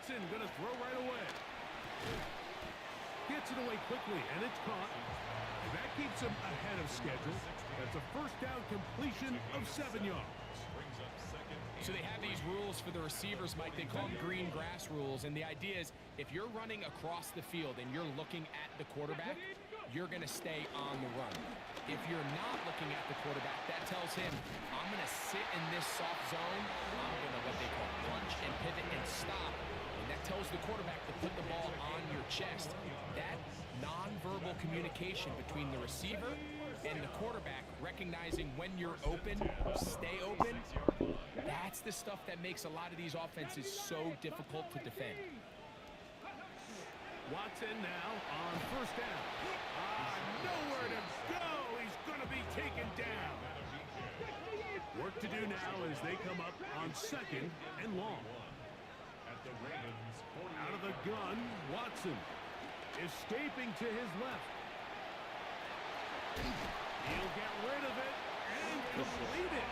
Watson going to throw right away. Gets it away quickly, and it's caught. And that keeps him ahead of schedule. That's a first down completion of 7 yards. So they have these rules for the receivers, Mike. They call them green grass rules, and the idea is if you're running across the field and you're looking at the quarterback, you're going to stay on the run. If you're not looking at the quarterback, that tells him, I'm going to sit in this soft zone. I'm going to what they call punch and pivot and stop. And that tells the quarterback to put the ball on your chest. That nonverbal communication between the receiver and the quarterback, recognizing when you're open, stay open, that's the stuff that makes a lot of these offenses so difficult to defend. Watson now on first down. Nowhere to go. He's going to be taken down. Work to do now as they come up on second and long. Out of the gun, Watson escaping to his left. He'll get rid of it and complete it.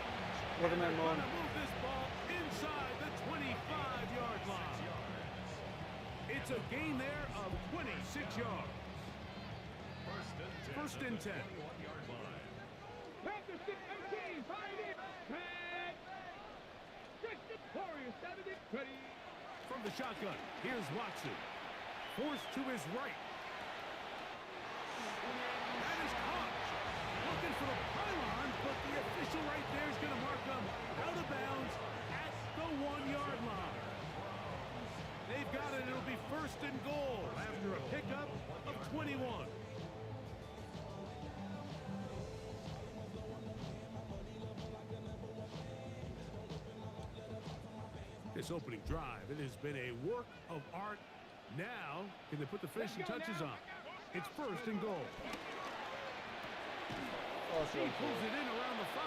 Look at that They're man. going to move this ball inside the 25-yard line. It's a gain there of 26 yards. First and 10. From the shotgun, here's Watson. Forced to his right. That is caught. Looking for the pylon, but the official right there is going to mark him out of bounds at the 1-yard line. They've got it. It'll be first and goal after a pickup of 21. This opening drive, it has been a work of art. Now, can they put the finishing touches on? It's first and goal. He pulls it in around the 5.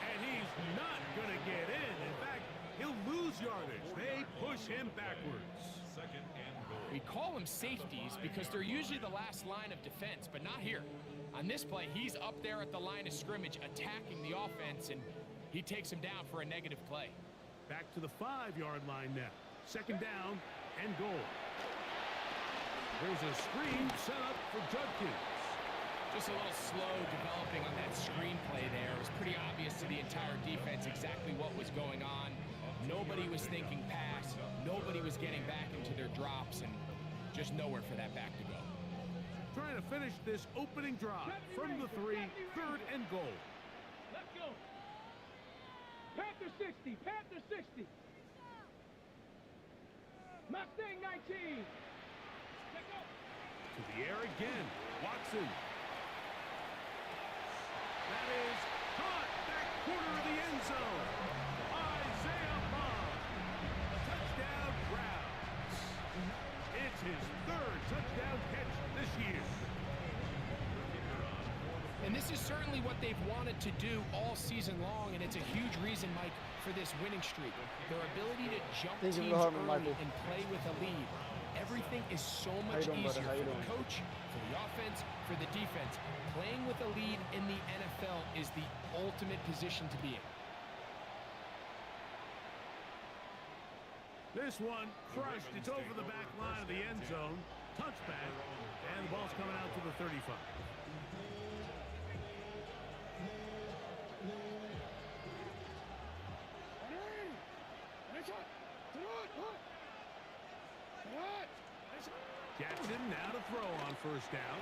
And he's not going to get in. In fact, he'll lose yardage. They push him backwards. Second and goal. We call them safeties because they're usually the last line of defense, but not here. On this play, he's up there at the line of scrimmage attacking the offense, and he takes him down for a negative play. Back to the 5-yard line now. Second down and goal. There's a screen set up for Judkins. Just a little slow developing on that screenplay there. It was pretty obvious to the entire defense exactly what was going on. Nobody was thinking pass. Nobody was getting back into their drops, and just nowhere for that back to go. Trying to finish this opening drive from the 3, third and goal. Let's go. Panther 60, Panther 60. Mustang 19. To the air again, Watson. That is caught back corner of the end zone. Isaiah Bond. Touchdown Browns. It's his 3rd touchdown catch this year. And this is certainly what they've wanted to do all season long, and it's a huge reason, Mike, for this winning streak. Their ability to jump teams early and play with a lead. Everything is so much easier for the coach, for the offense, for the defense. Playing with a lead in the NFL is the ultimate position to be in. This one crushed. It's over the back line of the end zone. Touchback, and the ball's coming out to the 35. Jackson now to throw on first down.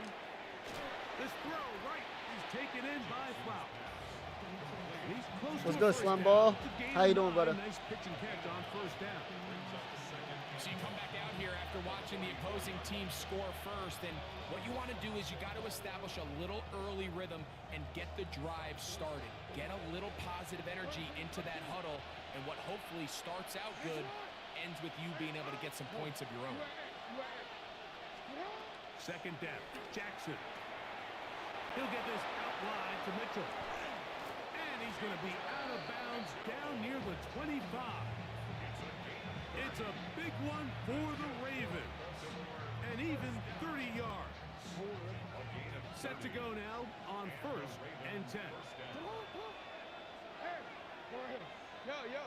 This throw right is taken in by Flowers. He's close to Let's go, Slum Ball. How you doing, brother? Nice pitch and catch on first down. So you come back out here after watching the opposing team score first, and what you want to do is you got to establish a little early rhythm and get the drive started. Get a little positive energy into that huddle, and what hopefully starts out good ends with you being able to get some points of your own. Second down, Jackson. He'll get this outline to Mitchell. And he's going to be out of bounds down near the 25. It's a big one for the Ravens. And even 30 yards. Set to go now on first and 10. Yo.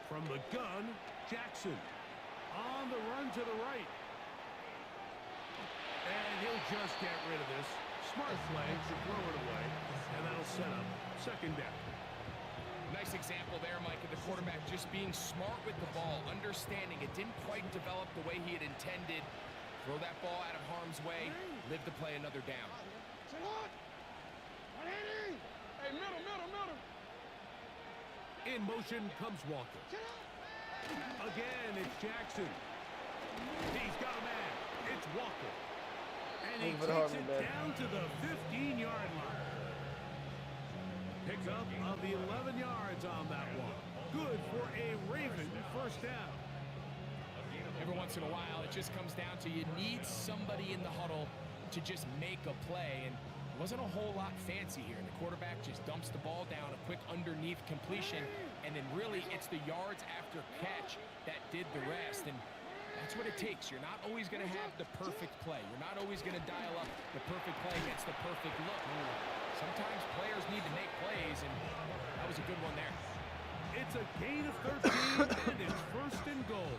From the gun, Jackson. On the run to the right. And he'll just get rid of this. Smart play to throw it away. And that'll set up second down. Nice example there, Mike, of the quarterback just being smart with the ball, understanding it didn't quite develop the way he had intended. Throw that ball out of harm's way, live to play another down. Hey, middle. In motion comes Walker. Again, it's Jackson. He's got a man. It's Walker. And he takes it down to the 15-yard line. Picks up of the 11 yards on that one. Good for a Raven first down. Every once in a while, it just comes down to you need somebody in the huddle to just make a play. And it wasn't a whole lot fancy here. The quarterback just dumps the ball down, a quick underneath completion, and then really it's the yards after catch that did the rest. And that's what it takes. You're not always going to have the perfect play. You're not always going to dial up the perfect play against the perfect look. Sometimes players need to make plays, and that was a good one there. It's a gain of 13, and it's first and goal.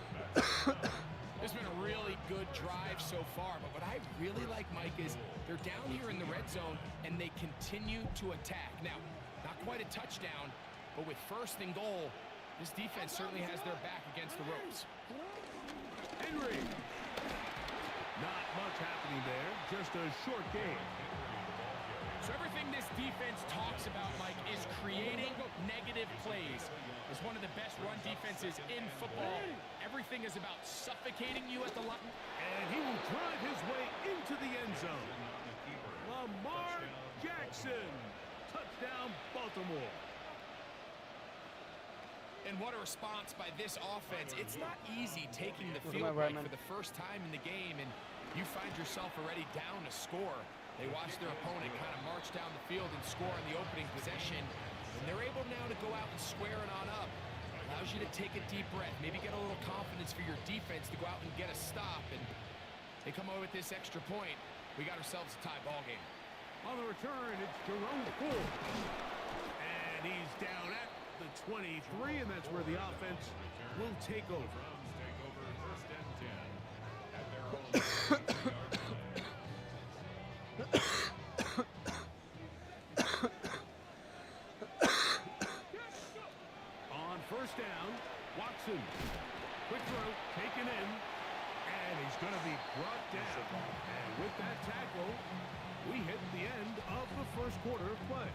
This has been a really good drive so far, but what I really like, Mike, is they're down here in the red zone, and they continue to attack. Now, not quite a touchdown, but with first and goal, this defense certainly has their back against the ropes. Henry. Not much happening there, just a short game. So everything this defense talks about, Mike, is creating negative plays. It's one of the best run defenses in football. Everything is about suffocating you at the line. And he will drive his way into the end zone. Lamar Jackson. Touchdown, Baltimore. And what a response by this offense. It's not easy taking the field right for the first time in the game, and you find yourself already down a score. They watch their opponent kind of march down the field and score on the opening possession, and they're able now to go out and square it on up. Allows you to take a deep breath, maybe get a little confidence for your defense to go out and get a stop, and they come away with this extra point. We got ourselves a tie ball game. On the return, it's Jerome Ford. And he's down at the 23, and that's where the offense will take over. First and 10 at their own. On first down, Watson. Quick throw, taken in, and he's going to be brought down. And with that tackle, we hit the end of the first quarter of play.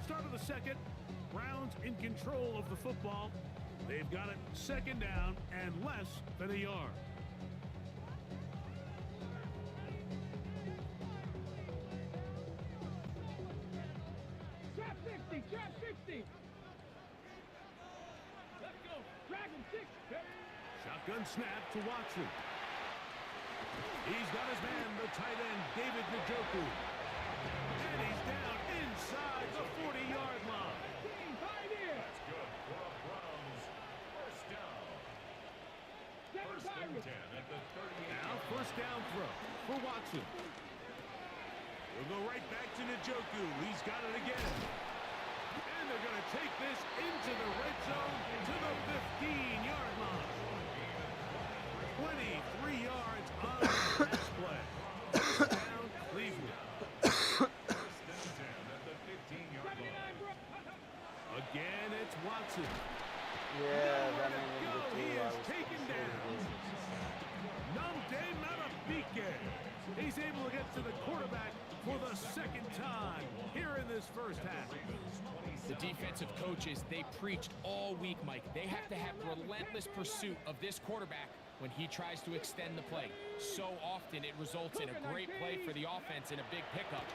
Start of the second, Browns in control of the football. They've got it second down and less than a yard. Trap 60. Let's go. Dragon 6. Shotgun snap to Watson. He's got his man, the tight end, David Njoku. And he's down inside the 40-yard line. Right here. That's good for a Browns first down. First and 10 at the 38. Now first down throw for Watson. We'll go right back to Njoku. He's got it again. And they're going to take this into the red zone to the 15-yard line. 23 yards on the pass play. First down, Cleveland. First and 10 at the 15-yard line. Again, it's Watson. Yeah, Nowhere that to man go. was He the is taken down. Namde Matabike. He's able to get to the quarterback for the second time here in this first half. The defensive coaches, they preached all week, Mike. They have to have relentless pursuit of this quarterback when he tries to extend the play. So often it results in a great play for the offense and a big pickup.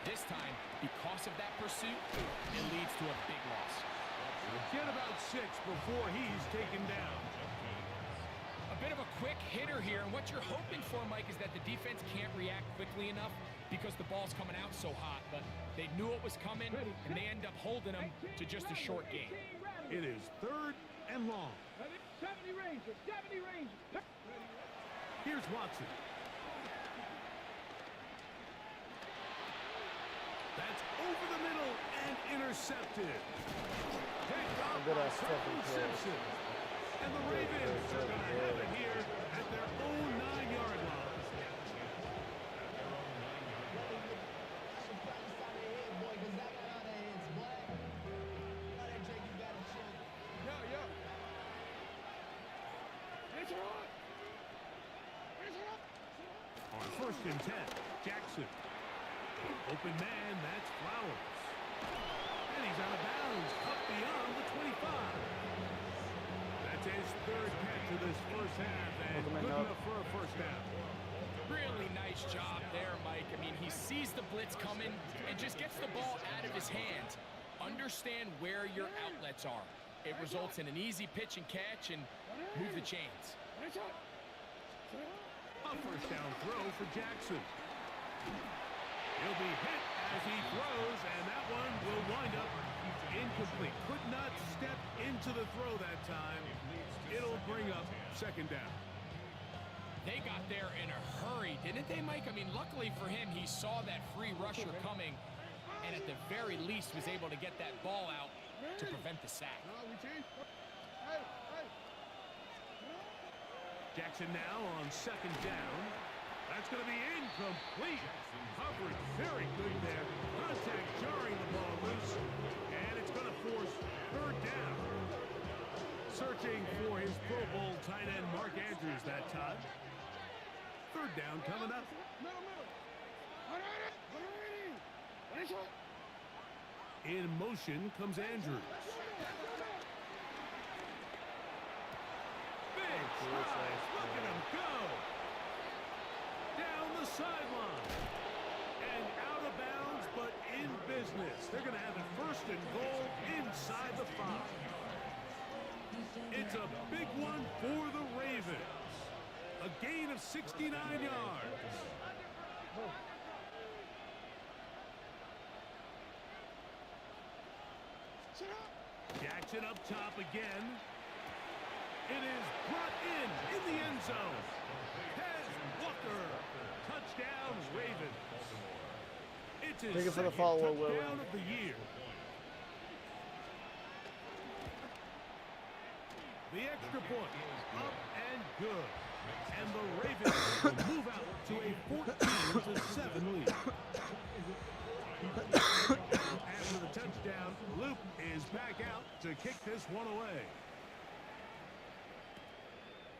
This time, because of that pursuit, it leads to a big loss. Get about 6 before he's taken down. A bit of a quick hitter here, and what you're hoping for, Mike, is that the defense can't react quickly enough because the ball's coming out so hot, but they knew it was coming, and they end up holding them to just a short gain. It is third and long. 70 Rangers, 70 Rangers. Here's Watson. That's over the middle and intercepted. Picked up Good by ass fucking Kirk play. Simpson. And the Ravens are going to have it here at their own 9-yard line. On 1st and 10, Jackson. Open man, that's Flowers. And he's out of bounds, up beyond the 25. That's his 3rd catch of this first half, and good enough for a first down. Really nice job there, Mike. I mean, he sees the blitz coming and just gets the ball out of his hands. Understand where your outlets are. It results in an easy pitch and catch and move the chains. A first down throw for Jackson. He'll be hit as he throws, and that one will wind up incomplete. Could not step into the throw that time. It'll bring up 2nd down. They got there in a hurry, didn't they, Mike? I mean, luckily for him, he saw that free rusher coming, and at the very least was able to get that ball out to prevent the sack. Jackson now on 2nd down. That's going to be incomplete. Coverage very good there. Contact jarring the ball loose, and it's going to force 3rd down. Searching for his Pro Bowl tight end Mark Andrews that time. 3rd down coming up. In motion comes Andrews. Big strides. Look at him go. Down the sideline. And out of bounds, but in business. They're going to have it 1st and goal inside the 5. It's a big one for the Ravens. A gain of 69 yards. Jackson up top again. It is brought in the end zone. Has Walker. Touchdown, Ravens. It's his Take it for the second follow, Will. touchdown of the year. The extra point, up and good. And the Ravens will move out to a 14-7 lead. After the touchdown, Loop is back out to kick this one away.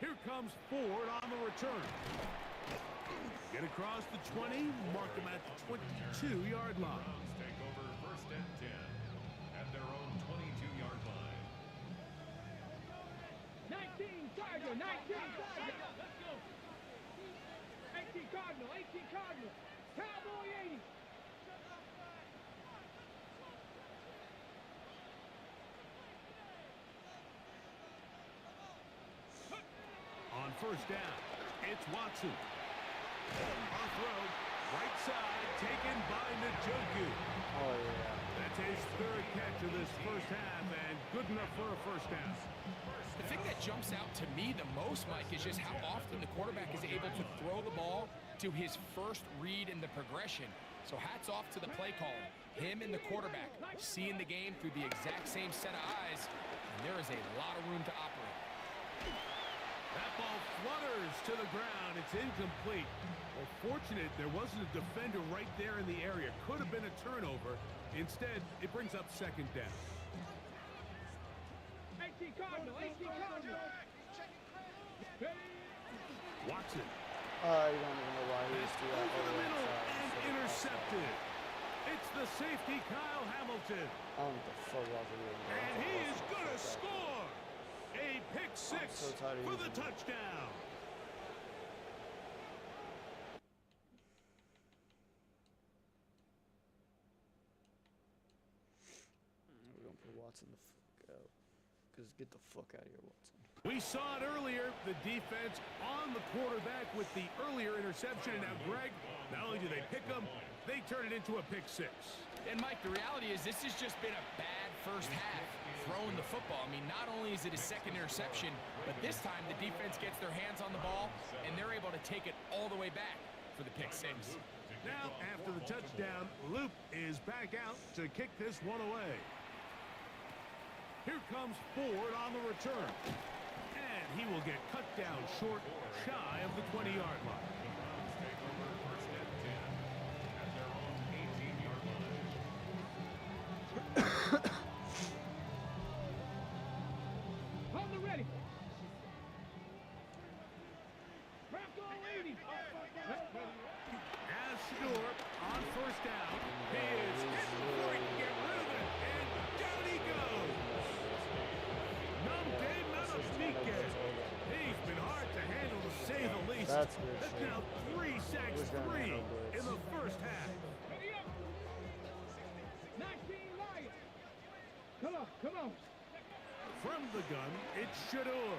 Here comes Ford on the return. Get across the 20, mark them at the 22-yard line. Take over 1st and 10 at their own 22-yard line. 19 Tiger, 19 Tiger. Let's go. 18 Cardinal, 18 Cardinal. Cowboy 80. On 1st down, it's Watson. On throw, right side, taken by Njoku. Oh, yeah. That's his 3rd catch of this first half, and good enough for a first down. The thing that jumps out to me the most, Mike, is just how often the quarterback is able to throw the ball to his first read in the progression. So hats off to the play caller. Him and the quarterback seeing the game through the exact same set of eyes, and there is a lot of room to operate. That ball flutters to the ground. It's incomplete. Well, fortunate there wasn't a defender right there in the area. Could have been a turnover. Instead, it brings up 2nd down. 18 Cardinal, 18 Cardinal. Watson. I don't even know why he was Pass doing that. over the middle Outside, and so intercepted. It's the safety, Kyle Hamilton. I don't know what the fuck Walker doing. And he is going to score. A pick 6 so tired of for the using it. touchdown. We're going to put Watson the fuck out. Because get the fuck out of here, Watson. We saw it earlier, the defense on the quarterback with the earlier interception. And now, Greg, not only do they pick him, they turn it into a pick 6. And, Mike, the reality is this has just been a bad first half throwing the football. I mean, not only is it his 2nd interception, but this time the defense gets their hands on the ball, and they're able to take it all the way back for the pick 6. Now, after the touchdown, Luke is back out to kick this one away. Here comes Ford on the return. And he will get cut down short, shy of the 20-yard line. Take over first and 10 at their own 18-yard line. Hold the ready. Bronco 80. As Shador on first down, he is hit before he can get rid of it, and down he goes. Numbe Manasmike. He's been hard to handle, to say the least. That's good That's shit. now 3 sacks, Who's gonna 3 handle blitz? in the first half. Ready up. 19 Lions. Come on, come on. From the gun, it's Shador.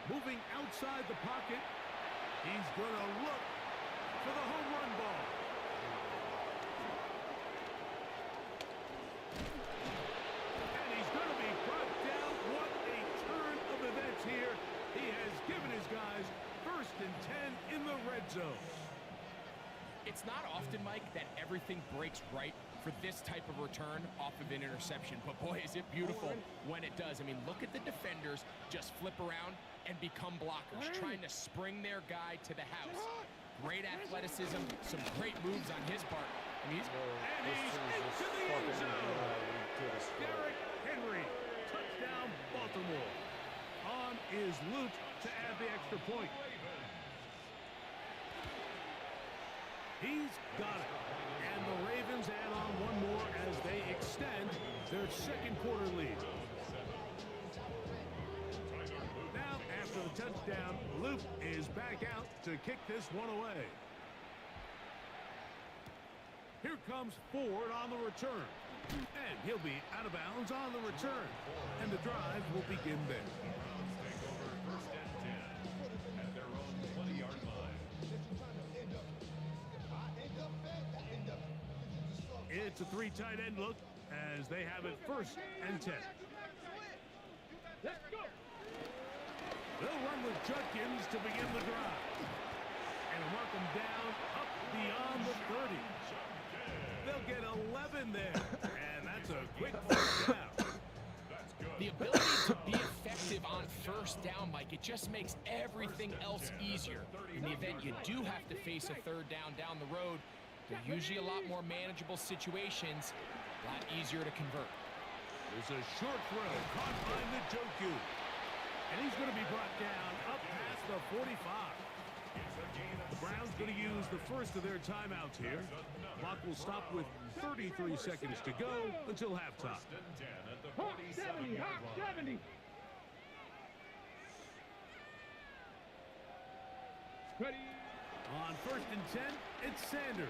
Moving outside the pocket, he's going to look for the home run ball. And he's going to be brought down. What a turn of events here. He has given his guys first and 10 in the red zone. It's not often, Mike, that everything breaks right for this type of return off of an interception. But boy, is it beautiful when it does. I mean, look at the defenders just flip around and become blockers, trying to spring their guy to the house. Great athleticism, some great moves on his part. I mean, And he's into the end zone. Derrick Henry, touchdown Baltimore. On is Luke to add the extra point. He's got it. And the Ravens add on one more as they extend their second quarter lead. Now, after the touchdown, Luke is back out to kick this one away. Here comes Ford on the return. And he'll be out of bounds on the return. And the drive will begin there. Take over first and 10 at their own 20-yard line. It's a 3 tight end look as they have it first and 10. Let's go. They'll run with Judkins to begin the drive. And mark them down up beyond the 30. They'll get 11 there. And that's a quick first down. That's good. the ability to be effective on first down, Mike, it just makes everything else easier. In the event you do have to face a third down down the road, they're usually a lot more manageable situations, a lot easier to convert. There's a short throw caught by Njoku. And he's going to be brought down up past the 45. The Browns going to use the first of their timeouts here. Clock will stop with 33 seconds to go until halftime. Hawk 70, Hawk 70. Ready. On first and 10, it's Sanders.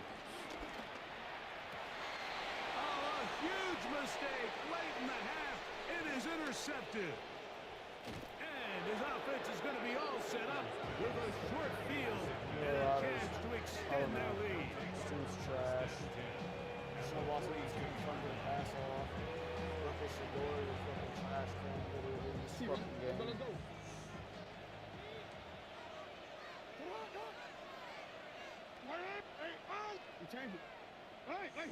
Oh, a huge mistake late in the half. It is intercepted. And his offense is going to be all set up with a short field and a chance to extend their lead. This team's trash. So Washington's getting fun to pass off. Lucas Shador is fucking trash can literally in this fucking game. Gonna go. You change it. Hey, hey.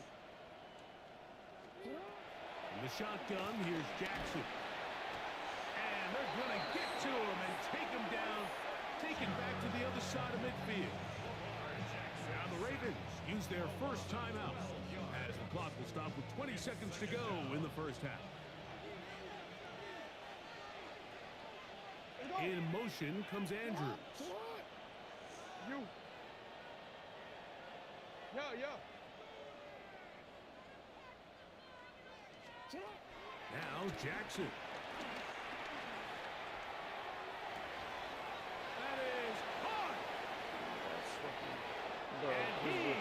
In the shotgun, here's Jackson. And they're going to get to him and take him down, take him back to the other side of midfield. Now the Ravens use their first timeout as the clock will stop with 20 seconds to go in the first half. In motion comes Andrews. You. Yeah. Now Jackson. That is hard. And he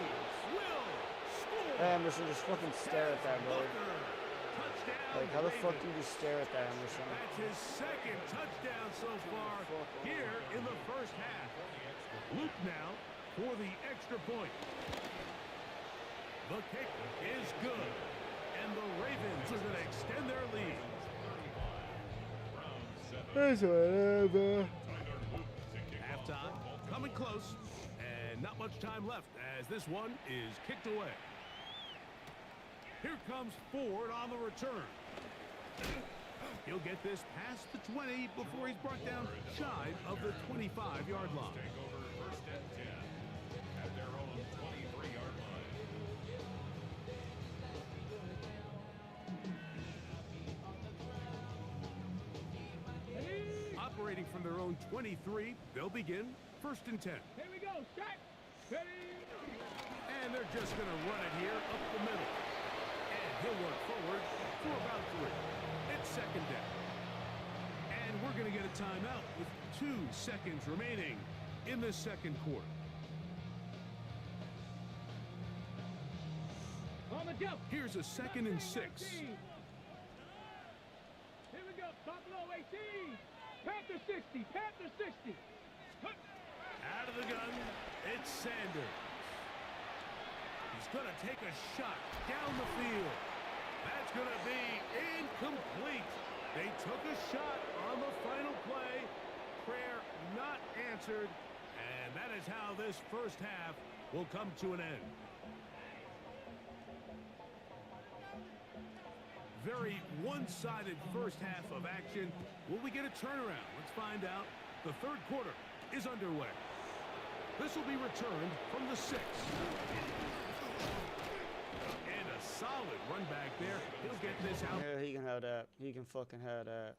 will score. Anderson, just fucking stare at that, bro. Touchdown. Like, how the fuck do Ravens. you just stare at that, Anderson? That's his second touchdown so far here in the first half. Luke now for the extra point. The kick is good. And the Ravens are going to extend their lead. It's whatever. Halftime coming close. And And not much time left as this one is kicked away. Here comes Ford on the return. He'll get this past the 20 before he's brought down shy of the 25-yard line. Take over first and 10 at their own 23-yard line. Operating from their own 23, they'll begin first and 10. Here we go. Start. Ready. And they're just going to run it here up the middle. And he'll work forward for about 3. It's second down. And we're going to get a timeout with 2 seconds remaining in the second quarter. On the jump. Here's a second and 6. 18. Here we go. Buffalo 18. Panther 60. Panther 60. Out of the gun, it's Sanders. He's going to take a shot down the field. That's going to be incomplete. They took a shot on the final play. Prayer not answered. And that is how this first half will come to an end. Very one-sided first half of action. Will we get a turnaround? Let's find out. The third quarter is underway. This will be returned from the 6. And a solid run back there. He'll get this out. Yeah, he can have that. He can fucking have that.